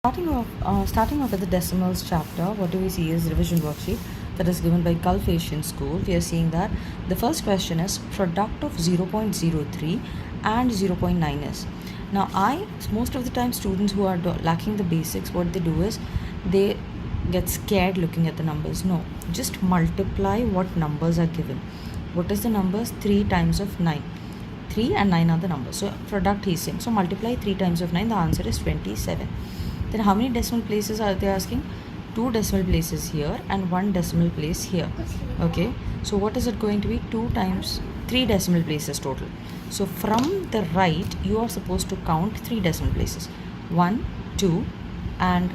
Starting off with the decimals chapter, what do we see is revision worksheet that is given by Gulf Asian School. We are seeing that the first question is product of 0.03 and 0.9 is. Now, most of the time students who are lacking the basics, what they do is they get scared looking at the numbers. No, just multiply what numbers are given. What is the numbers? 3 times of 9. 3 and 9 are the numbers. So product he's saying. So multiply 3 times of 9. The answer is 27. Then how many decimal places are they asking? 2 decimal places here and 1 decimal place here. Okay. So what is it going to be? 2 times 3 decimal places total. So from the right, you are supposed to count 3 decimal places. 1, 2, and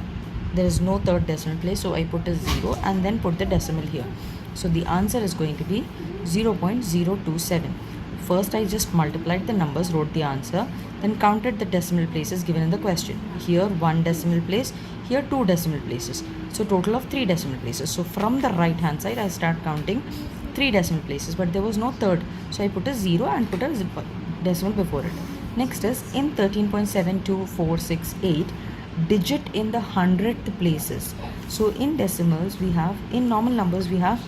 there is no third decimal place. So I put a 0 and then put the decimal here. So the answer is going to be 0.027. First, I just multiplied the numbers, wrote the answer, then counted the decimal places given in the question. Here 1 decimal place, here 2 decimal places. So total of 3 decimal places. So from the right hand side, I start counting 3 decimal places, but there was no third. So I put a 0 and put a decimal before it. Next is in 13.72468, digit in the 100th places. So in decimals, we have, in normal numbers, we have,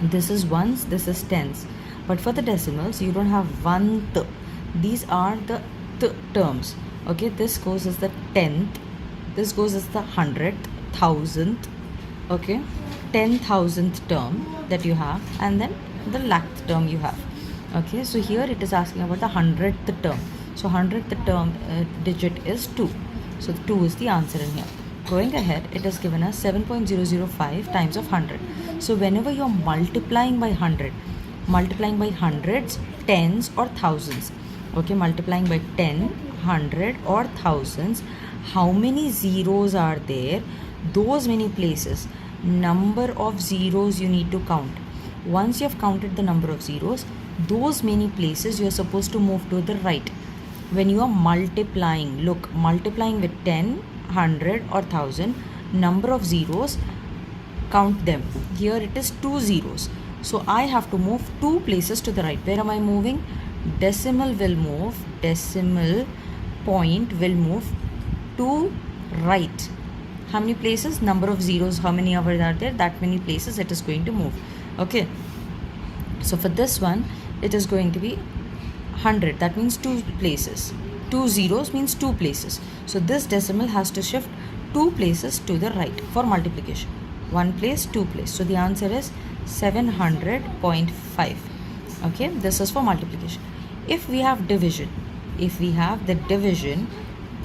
this is ones, this is tens. But for the decimals, you don't have 1th. These are the terms. Okay, this goes as the 10th. This goes as the 100th, 1000th. Okay, 10,000th term that you have, and then the lakhth term you have. Okay, so here it is asking about the 100th term. So 100th term digit is 2. So 2 is the answer in here. Going ahead, it is given as 7.005 times of 100. So whenever you are multiplying by 100, multiplying by hundreds, tens or thousands. Okay, multiplying by 10, 100 or thousands, how many zeros are there? Those many places. Number of zeros you need to count. Once you have counted the number of zeros, those many places you are supposed to move to the right. When you are multiplying, look, multiplying with 10, 100 or 1000, number of zeros, count them. Here it is 2 zeros. So I have to move 2 places to the right. Where am I moving? Decimal will move, decimal point will move to right. How many places? Number of zeros, how many are there? That many places it is going to move. Okay. So for this one, it is going to be 100. That means 2 places. 2 zeros means 2 places. So this decimal has to shift 2 places to the right for multiplication. 1 place, 2 place. So the answer is 700.5. Okay, this is for multiplication. If we have division, if we have the division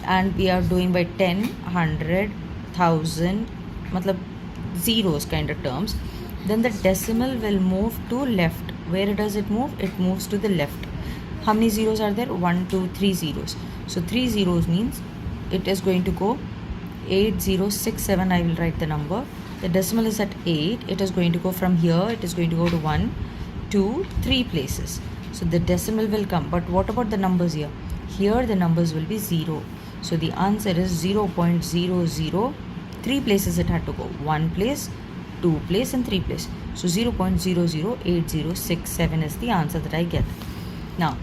and we are doing by 10, 100, 1000, matlab zeros kind of terms, then the decimal will move to left. Where does it move? It moves to the left. How many zeros are there? 1, 2, 3 zeros. So 3 zeros means it is going to go 8067. I will write the number. The decimal is at 8. It is going to go from here. It is going to go to 1, 2, 3 places. So the decimal will come. But what about the numbers here? Here the numbers will be 0. So the answer is 0.00. 3 places it had to go. 1 place, 2 place and 3 place. So 0.008067 is the answer that I get. Now,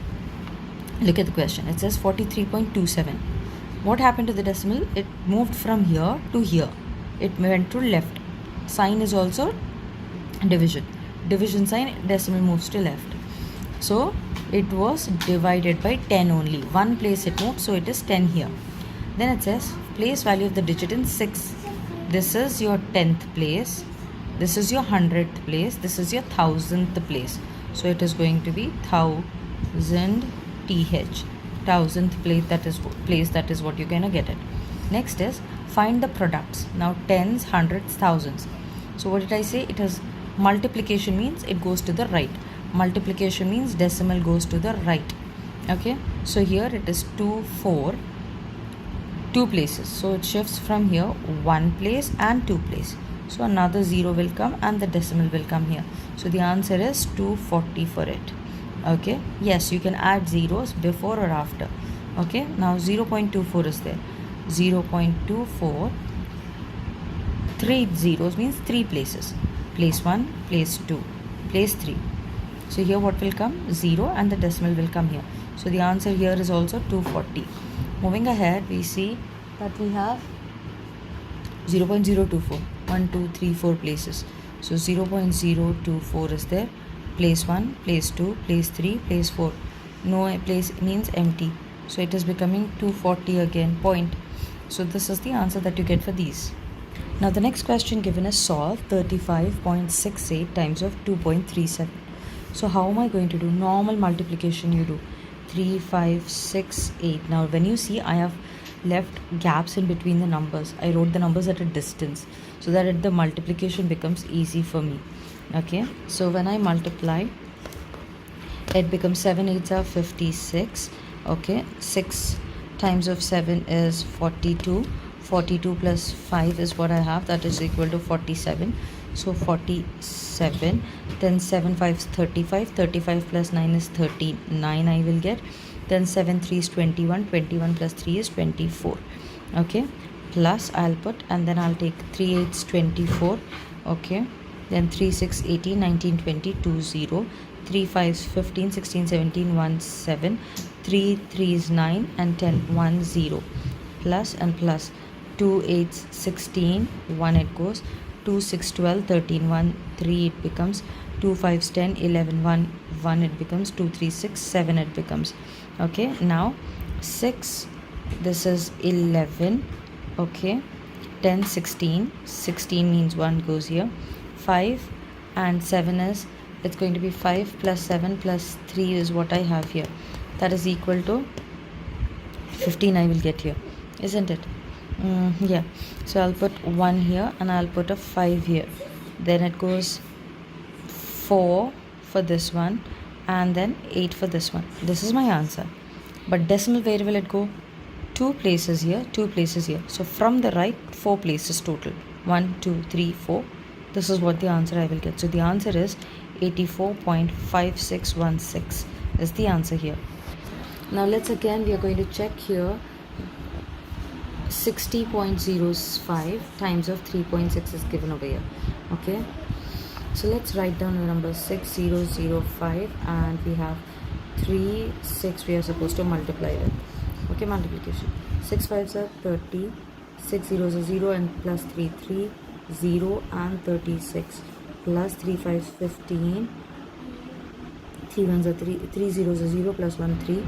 look at the question. It says 43.27. What happened to the decimal? It moved from here to here. It went to left. Sign is also division. Division sign, decimal moves to left. So it was divided by 10 only. 1 place it moved, so it is 10 here. Then it says place value of the digit in 6. This is your 10th place. This is your 100th place. This is your 1000th place. So it is going to be 1000 th. 1000th place, that is what you're going to get it. Next is find the products. Now tens, hundreds, thousands. So what did I say? It has multiplication means it goes to the right. Multiplication means decimal goes to the right. Okay. So here it is 2, 4. 2 places. So it shifts from here 1 place and 2 place. So another 0 will come and the decimal will come here. So the answer is 240 for it. Okay. Yes, you can add zeros before or after. Okay. Now 0.24 is there. 0.24, 3 zeros means 3 places. Place 1, place 2, place 3. So here what will come? 0 and the decimal will come here. So the answer here is also 240. Moving ahead, we see that we have 0.024, 1, 2, 3, 4 places. So 0.024 is there. Place 1, place 2, place 3, place 4. No place means empty. So it is becoming 240 again, point. So this is the answer that you get for these. Now the next question given is solve 35.68 times of 2.37. So how am I going to do? Normal multiplication you do. 3, 5, 6, 8. Now when you see I have left gaps in between the numbers, I wrote the numbers at a distance so that the multiplication becomes easy for me. Okay, so when I multiply, it becomes 7 8s are 56. Okay, 6 times of 7 is 42. 42 plus 5 is what I have, that is equal to 47. So 47, then 7 5 is 35. 35 plus 9 is 39 I will get. Then 7 3 is 21. 21 plus 3 is 24. Okay, plus I'll put, and then I'll take 3 8s 24. Okay, then 3 6 18 19 20 2 0. 3 5 is 15 16 17 1 7. 3 3 is 9 and 10 1 0. Plus and plus 2 8 16, 1 it goes, 2 6 12 13 1 3 it becomes, 2 5 10 11 1 1 it becomes, 2 3 6 7 it becomes. Okay, now 6, this is 11. Okay, 10 16, 16 means 1 goes here. 5 and 7 is, it's going to be 5 plus 7 plus 3 is what I have here, that is equal to 15 I will get here, isn't it? Yeah, so I'll put 1 here and I'll put a 5 here. Then it goes 4 for this one and then 8 for this one. This is my answer. But decimal, where will it go? 2 places here, 2 places here. So from the right, 4 places total. 1 2 3 4. This is what the answer I will get. So the answer is 84.5616 is the answer here. Now let's again, we are going to check here. 60.05 times of 3.6 is given over here. Okay, so let's write down the number 6005 and we have 3 6 we are supposed to multiply it. Okay, multiplication. 6 5s are 30, 6 zeros are 0 and plus 3 3, 0 and 36, plus 3 5 15, 3 1s are 3, 3 zeros are 0 plus 1 3,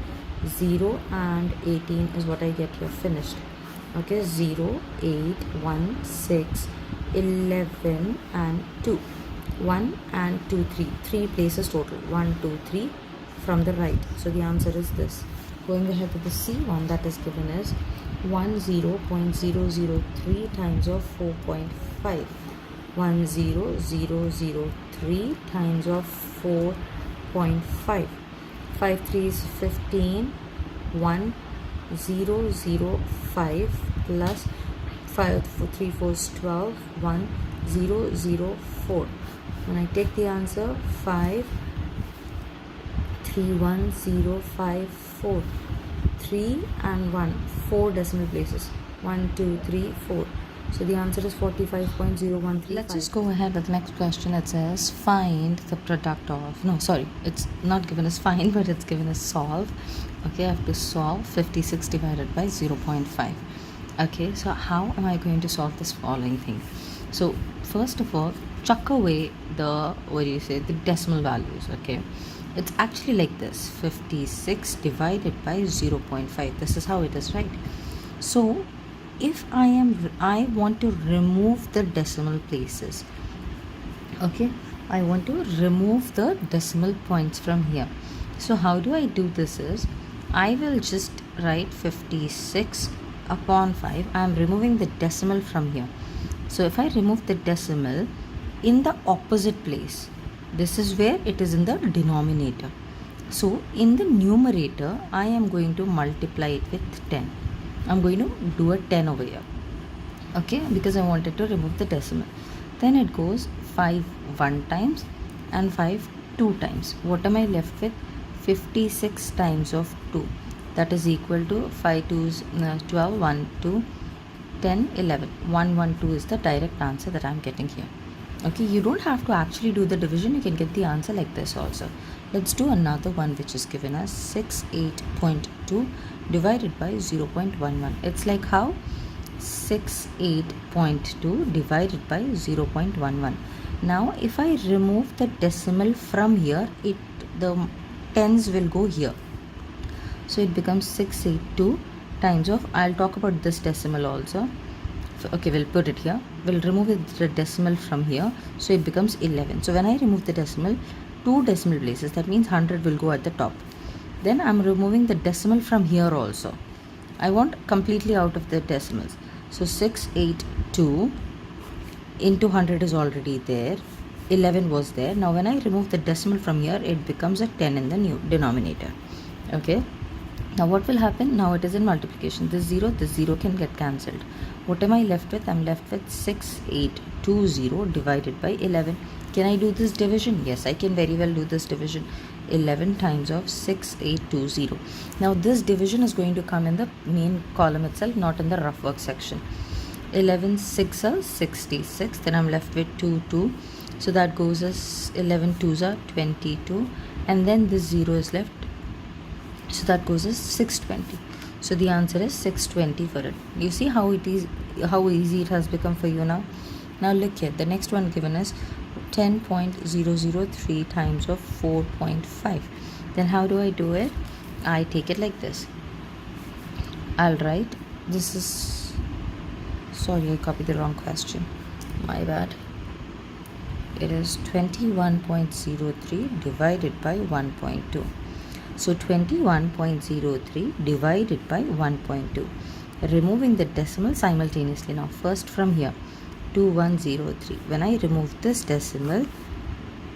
0 and 18 is what I get here, finished. Okay, 0 8 1 6 11 and 2, 1 and 2 3 places total, 1 2 3 from the right. So the answer is this. Going ahead with the C one that is given is 10.003 times of 4.5. 10003 times of 4.5. 5 3 is 15. 1005 plus 5 3 4 is 12. 1004. When I take the answer, 5 31054, 3 and 1, 4 decimal places, 1 2 3 4. So the answer is 45.013. Let's just go ahead with the next question. It says find the product of, no sorry, it's not given as find but it's given as solve. Okay, I have to solve 56 divided by 0.5. Okay, so how am I going to solve this following thing? So first of all, chuck away the, what do you say, the decimal values. Okay, it's actually like this, 56 divided by 0.5. This is how it is, right? So if I want to remove the decimal places. Okay, I want to remove the decimal points from here. So how do I do this is, I will just write 56 upon 5. I am removing the decimal from here. So if I remove the decimal in the opposite place, this is where it is in the denominator. So in the numerator, I am going to multiply it with 10. I'm going to do a 10 over here. Okay, because I wanted to remove the decimal. Then it goes 5 1 times and 5 2 times. What am I left with? 56 times of 2. That is equal to 5 2s 12, 1 2, 10, 11. 1 1 2 is the direct answer that I'm getting here. Okay, you don't have to actually do the division. You can get the answer like this also. Let's do another one which is given as 68.2 divided by 0.11. It's like how 68.2 divided by 0.11. Now if I remove the decimal from here, the tens will go here. So it becomes 682 times of, I'll talk about this decimal also. Okay, we'll put it here. We'll remove the decimal from here. So it becomes 11. So when I remove the decimal, 2 decimal places, that means 100 will go at the top. Then I'm removing the decimal from here also. I want completely out of the decimals. So 682 into 100 is already there. 11 was there. Now when I remove the decimal from here, it becomes a 10 in the new denominator. Okay. Now what will happen? Now it is in multiplication. This 0 can get cancelled. What am I left with? I'm left with 6820 divided by 11. Can I do this division? Yes, I can very well do this division. 11 times of 6820. Now this division is going to come in the main column itself, not in the rough work section. 11 6 are 66. Then I'm left with 2. So that goes as 11 2s are 22. And then this 0 is left. So that goes as 620. So the answer is 620 for it. You see how easy it has become for you now. Now look here, the next one given is 10.003 times of 4.5. Then how do I do it? I take it like this. I'll write, this is, sorry, I copied the wrong question, my bad. It is 21.03 divided by 1.2. So 21.03 divided by 1.2. Removing the decimal simultaneously now. First from here, 2103. When I remove this decimal,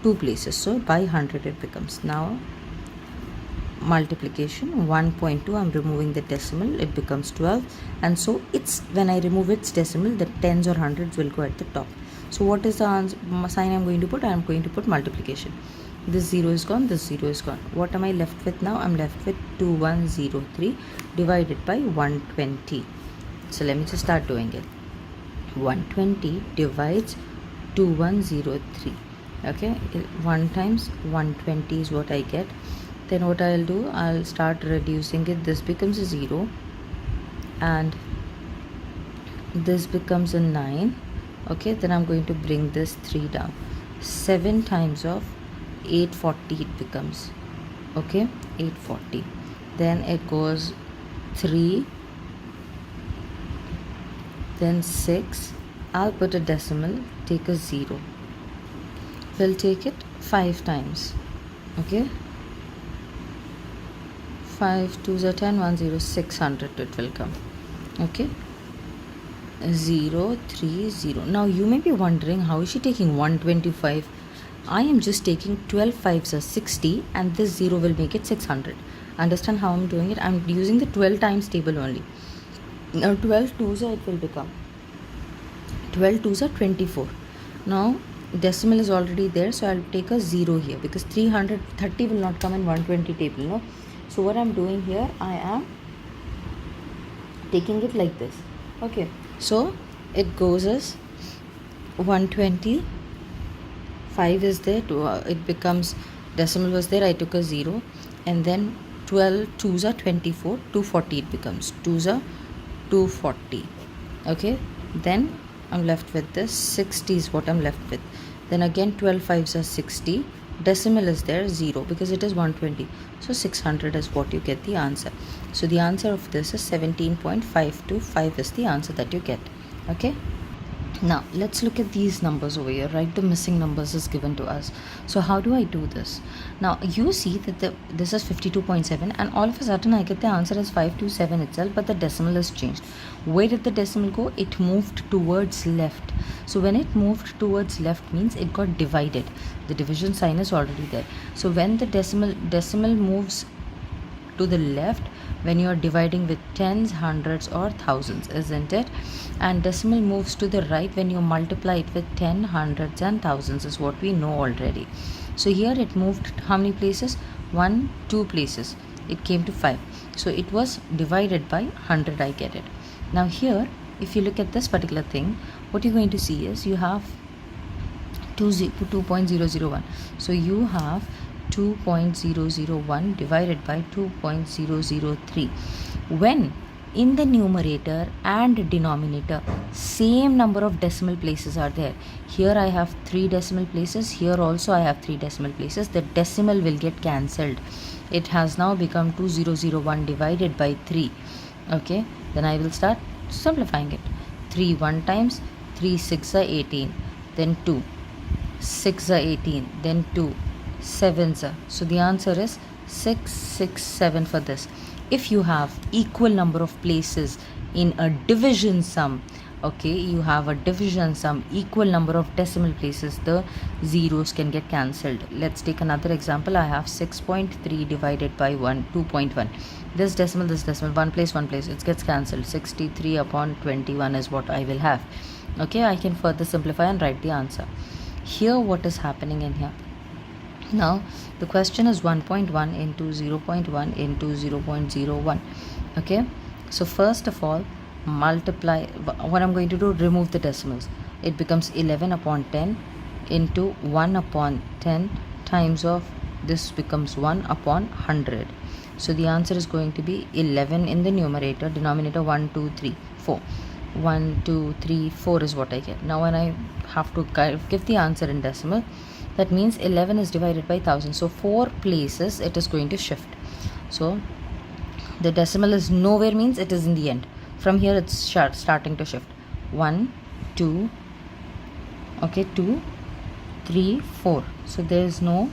2 places. So by 100 it becomes. Now multiplication, 1.2. I'm removing the decimal. It becomes 12. And so it's, when I remove its decimal, the tens or hundreds will go at the top. So what is the answer, sign I'm going to put? I'm going to put multiplication. This 0 is gone, this 0 is gone. What am I left with now? I'm left with 2103 divided by 120. So let me just start doing it. 120 divides 2103. Okay, 1 times 120 is what I get. Then what I'll do, I'll start reducing it. This becomes a 0 and this becomes a 9. Okay, then I'm going to bring this 3 down. 7 times of 840 it becomes. Okay, 840. Then it goes 3, then 6. I'll put a decimal, take a 0. We'll take it 5 times. Okay, 5 2s are 10, 1 0, 600 it will come. Okay, 0 3 0. Now you may be wondering, how is she taking 125? I am just taking 12 5s are 60 and this 0 will make it 600. Understand how I'm doing it? I'm using the 12 times table only. Now 12 2s are, it will become 12 2s are 24. Now decimal is already there, so I'll take a 0 here because 330 will not come in 120 table, no? So what I'm doing here, I am taking it like this. Okay, so it goes as 120. 5 is there, it becomes, decimal was there, I took a 0, and then 12 2s are 24, 240 it becomes, 2s are 240. Okay, then I'm left with this, 60 is what I'm left with. Then again 12 5s are 60, decimal is there, 0, because it is 120, so 600 is what you get the answer. So the answer of this is 17.525 is the answer that you get. Okay, now let's look at these numbers over here, right? The missing numbers is given to us. So how do I do this? Now you see that this is 52.7 and all of a sudden I get the answer as 527 itself, but the decimal is changed. Where did the decimal go? It moved towards left. So when it moved towards left means it got divided. The division sign is already there. So when the decimal moves to the left, when you are dividing with tens, hundreds or thousands, isn't it? And decimal moves to the right when you multiply it with 10, hundreds and thousands, is what we know already. So here it moved how many places? 1 2 places. It came to 5. So it was divided by 100. I get it. Now here, if you look at this particular thing, what you're going to see is you have 2.001. So you have 2.001 divided by 2.003. When in the numerator and denominator, same number of decimal places are there. Here I have 3 decimal places, here also I have 3 decimal places. The decimal will get cancelled. It has now become 2001 divided by 3. Okay, then I will start simplifying it. 3 1 times, 3 6 are 18, then 2 6 are 18, then 2 7s are. So the answer is 6 6 7 for this. If you have equal number of places in a division sum, okay, you have a division sum, equal number of decimal places, the zeros can get cancelled. Let's take another example. I have 6.3 divided by 2.1. This decimal, 1 place, it gets cancelled. 63 upon 21 is what I will have. Okay, I can further simplify and write the answer. Here what is happening in here? Now the question is 1.1 into 0.1 into 0.01. Okay, so first of all, multiply. What I'm going to do, remove the decimals. It becomes 11 upon 10 into 1 upon 10 times of this becomes 1 upon 100. So the answer is going to be 11 in the numerator, denominator 1 2 3 4. 1 2 3 4 is what I get. Now when I have to give the answer in decimal, that means 11 is divided by 1000. So 4 places it is going to shift. So the decimal is nowhere, means it is in the end. From here it's starting to shift. 1 2, okay, 2 3 4. So there is no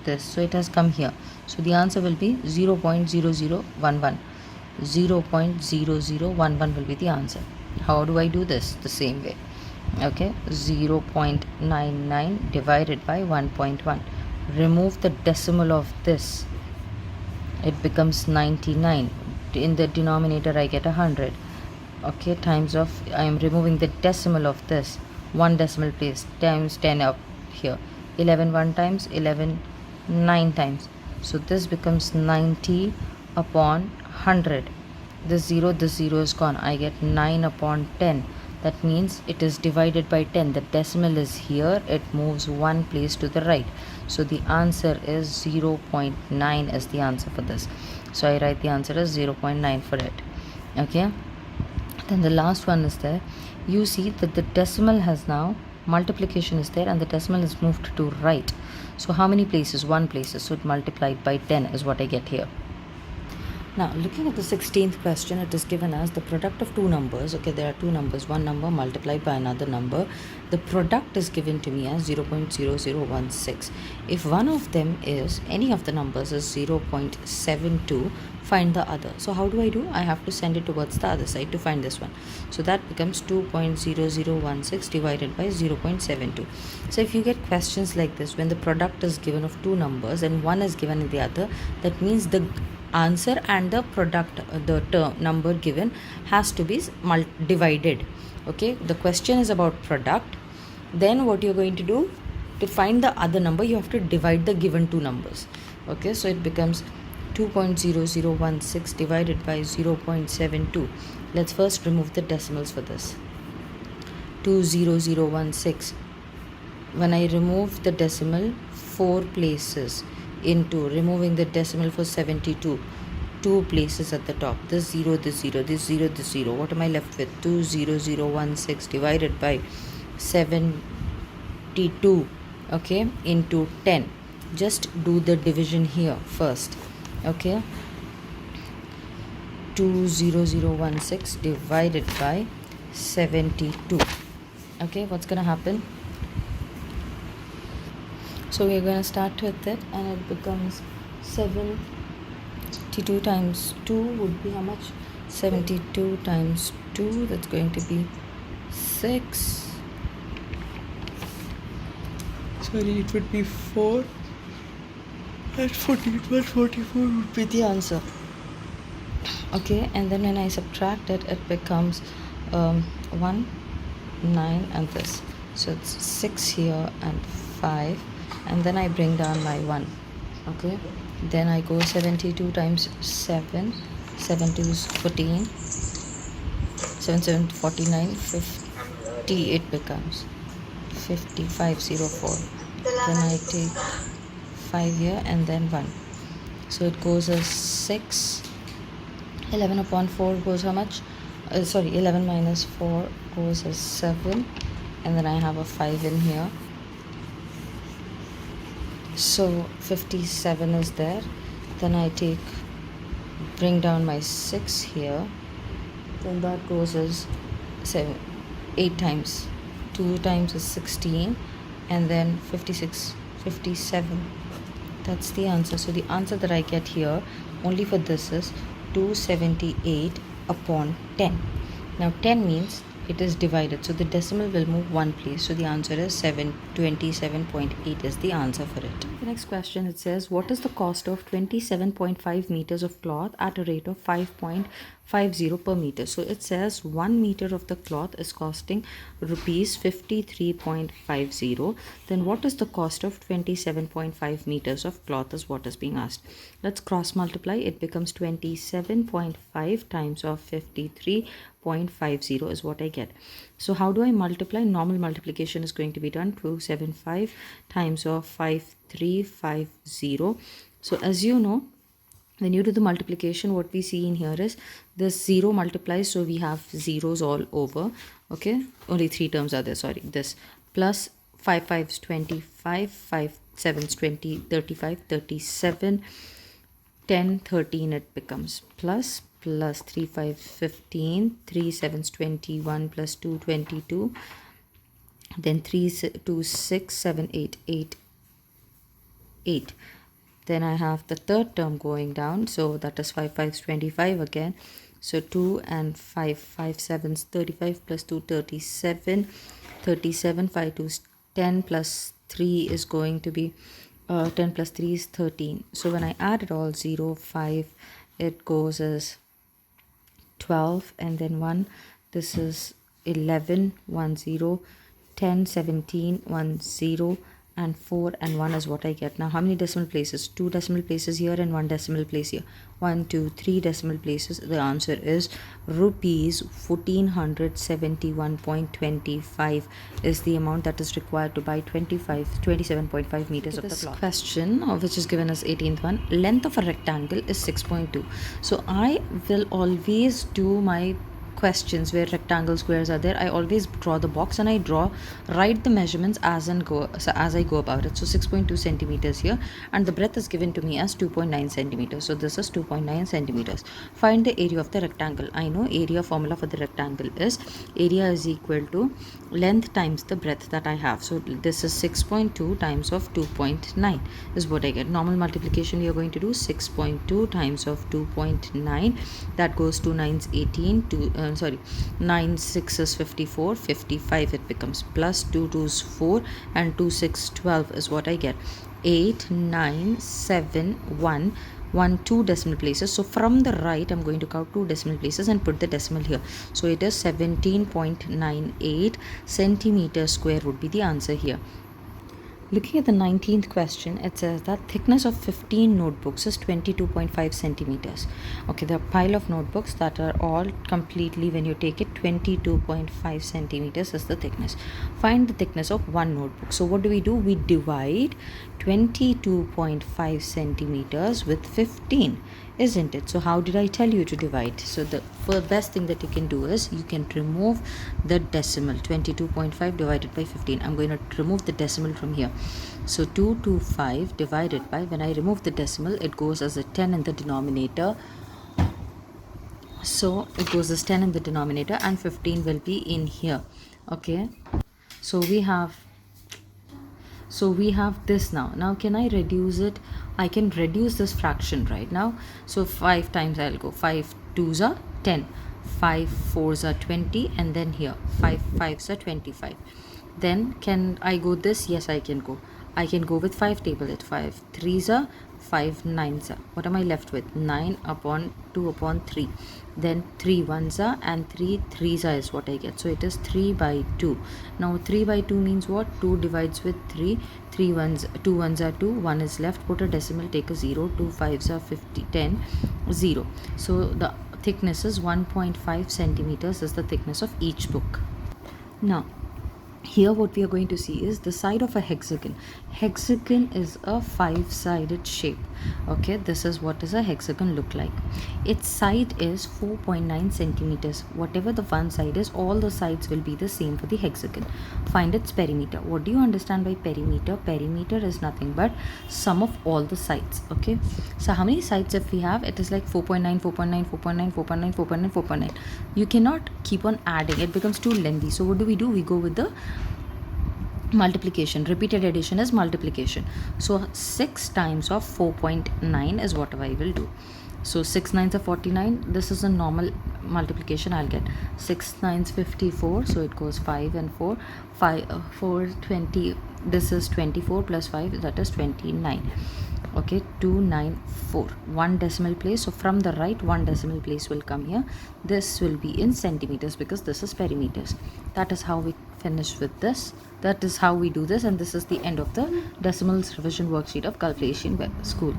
this, so it has come here. So the answer will be 0.0011. 0.0011 will be the answer. How do I do this? The same way. Okay, 0.99 divided by 1.1. Remove the decimal of this, it becomes 99. In the denominator I get 100. Okay, times of, I am removing the decimal of this, 1 decimal place, times 10 up here. 11 1 times, 11 9 times. So this becomes 90 upon 100. This 0 is gone. I get 9 upon 10. That means it is divided by 10. The decimal is here. It moves 1 place to the right. So the answer is 0.9 is the answer for this. So I write the answer as 0.9 for it. Okay. Then the last one is there. You see that the decimal has now, multiplication is there and the decimal is moved to right. So how many places? 1 places. So it multiplied by 10 is what I get here. Now looking at the 16th question, it is given as the product of two numbers. Okay, there are two numbers, one number multiplied by another number. The product is given to me as 0.0016. If one of them is, any of the numbers is 0.72, find the other. So how do? I have to send it towards the other side to find this one. So that becomes 2.0016 divided by 0.72. So if you get questions like this, when the product is given of two numbers and one is given in the other, that means the answer and the product, the term number given has to be divided. Okay, the question is about product. Then what you're going to do, to find the other number, you have to divide the given two numbers. Okay, so it becomes 2.0016 divided by 0.72. Let's first remove the decimals for this. 20016. When I remove the decimal 4 places into removing the decimal for 72, 2 places at the top, this 0, this 0, this 0, this 0, what am I left with? 20016 divided by 72, okay, into 10. Just do the division here first. Okay, 20016 divided by 72. Okay, what's gonna happen? So we're going to start with it, and it becomes 72 times 2 would be how much? 72 times 2, that's going to be 6. Sorry, it would be 4. And 44 would be the answer. Okay, and then when I subtract it, it becomes 1, 9 and this. So it's 6 here and 5. And then I bring down my 1. Okay, then I go 72 times 7. 7 2 is 14. 7 7 49. 50 it becomes 5504. Then I take 5 here and then 1. So it goes as 6 11 upon 4 goes how much? 11 minus 4 goes as 7, and then I have a 5 in here. So 57 is there. Then I bring down my 6 here. Then that goes as 8 times. 2 times is 16, and then 56, 57. That's the answer. So the answer that I get here only for this is 278 upon 10. Now 10 means it is divided, so the decimal will move one place. So the answer is 27.8 is the answer for it. The next question, it says, what is the cost of 27.5 meters of cloth at a rate of 5.50 per meter? So it says 1 meter of the cloth is costing rupees 53.50. Then what is the cost of 27.5 meters of cloth is what is being asked. Let's cross multiply. It becomes 27.5 times of 53.50 is what I get. So how do I multiply? Normal multiplication is going to be done. 275 times of 5350. So as you know, when you do the multiplication, what we see in here is this 0 multiplies, so we have zeros all over. Okay, only 3 terms are there, sorry. This plus 5 5s 25, 5 7s 20, 35, 37, 10, 13 it becomes plus 3 5 15, 3 7s 21 plus 2 22, then 3 2 6 7 8 8 8. Then I have the third term going down, so that is 5 5s 25 again. So 2 and 5 5 7s 35 plus 2 37, 37 5 2s 10 plus 3 is going to be 10 plus 3 is 13. So when I add it all, 0 5, it goes as 12, and then 1, this is 11 1 0, 10 17 1 0, and 4 and 1 is what I get. Now how many decimal places? 2 decimal places here and 1 decimal place here. 1 2 3 decimal places. The answer is rupees 1471.25 is the amount that is required to buy 27.5 meters of the cloth. Question, which is given as 18th one, length of a rectangle is 6.2. So I will always do my questions where rectangle squares are there, I always draw the box and I write the measurements as I go about it. So 6.2 centimeters here, and the breadth is given to me as 2.9 centimeters. So this is 2.9 centimeters. Find the area of the rectangle. I know area formula for the rectangle is area is equal to length times the breadth that I have. So this is 6.2 times of 2.9 is what I get. Normal multiplication we are going to do 6.2 times of 2.9, that goes 2 9s 18, 9 6 is 54, 55 it becomes, plus 2 2s 4, and 2 6 12 is what I get. 8 9 7 1 1 2 decimal places. So from the right I'm going to count 2 decimal places and put the decimal here. So it is 17.98 centimeters square would be the answer here. Looking at the 19th question, it says that thickness of 15 notebooks is 22.5 centimeters. Okay, the pile of notebooks that are all completely, when you take it, 22.5 centimeters is the thickness. Find the thickness of one notebook. So what do? We divide 22.5 centimeters with 15, isn't it? So how did I tell you to divide? So the best thing that you can do is you can remove the decimal. 22.5 divided by 15. I'm going to remove the decimal from here. So 225 divided by, when I remove the decimal, it goes as a 10 in the denominator. So it goes as 10 in the denominator, and 15 will be in here. Okay, so we have this now. Now can I reduce it? I can reduce this fraction right now. So 5 times I'll go 5 2s are 10, 5 4s are 20, and then here 5 5s are 25. Then can I go this? Yes, I can go. I can go with 5 table it. 5 3s are 5 9s are. What am I left with? 9 upon 2 upon 3. Then 3 1s are and 3 3s are is what I get. So it is 3 by 2. Now 3 by 2 means what? 2 divides with 3. 2 1s are 2. 1 is left. Put a decimal, take a 0. 2 5s are 50, 10, 0. So the thickness is 1.5 centimeters is the thickness of each book. Now Here what we are going to see is the side of a hexagon. Hexagon is a 5-sided shape. Okay, this is what does a hexagon look like. Its side is 4.9 centimeters. Whatever the one side is, all the sides will be the same for the hexagon. Find its perimeter. What do you understand by perimeter? Perimeter is nothing but sum of all the sides. Okay, so how many sides if we have? It is like 4.9, 4.9, 4.9, 4.9, 4.9, 4.9. You cannot keep on adding, it becomes too lengthy. So what do? We go with the multiplication. Repeated addition is multiplication. So 6 times of 4.9 is what I will do. So 6 nines are 49. This is a normal multiplication. I'll get 6 nines 54. So it goes 5 and 4. 4 20. This is 24 plus 5. That is 29. Okay, 294. One decimal place. So from the right, one decimal place will come here. This will be in centimeters because this is perimeters. That is how we finish with this. That is how we do this, and this is the end of the decimals revision worksheet of calculation school.